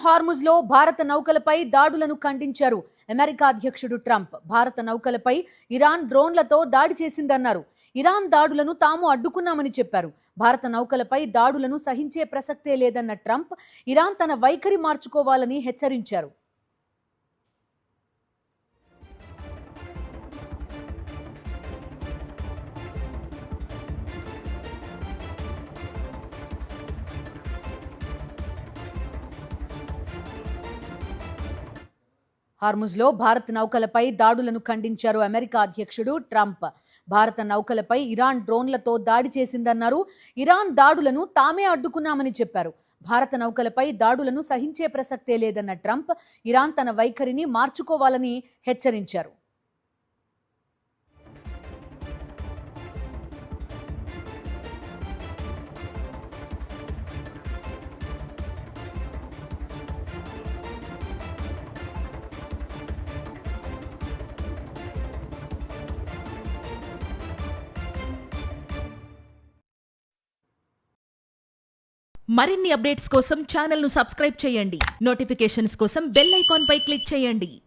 హార్ముజ్లో భారత నౌకలపై దాడులను ఖండించారు అమెరికా అధ్యక్షుడు ట్రంప్. భారత నౌకలపై ఇరాన్ డ్రోన్లతో దాడి చేసిందన్నారు. ఇరాన్ దాడులను తాము అడ్డుకున్నామని చెప్పారు. భారత నౌకలపై దాడులను సహించే ప్రసక్తే లేదన్న ట్రంప్ ఇరాన్ తన వైఖరి మార్చుకోవాలని హెచ్చరించారు. హార్ముజ్లో భారత నౌకలపై దాడులను ఖండించారు అమెరికా అధ్యక్షుడు ట్రంప్. భారత నౌకలపై ఇరాన్ డ్రోన్లతో దాడి చేసిందన్నారు. ఇరాన్ దాడులను తామే అడ్డుకున్నామని చెప్పారు. భారత నౌకలపై దాడులను సహించే ప్రసక్తే లేదన్న ట్రంప్ ఇరాన్ తన వైఖరిని మార్చుకోవాలని హెచ్చరించారు. మరిన్ని అప్డేట్స్ కోసం ఛానల్ ను సబ్స్క్రైబ్ చేయండి. నోటిఫికేషన్స్ కోసం బెల్ ఐకాన్ పై క్లిక్ చేయండి.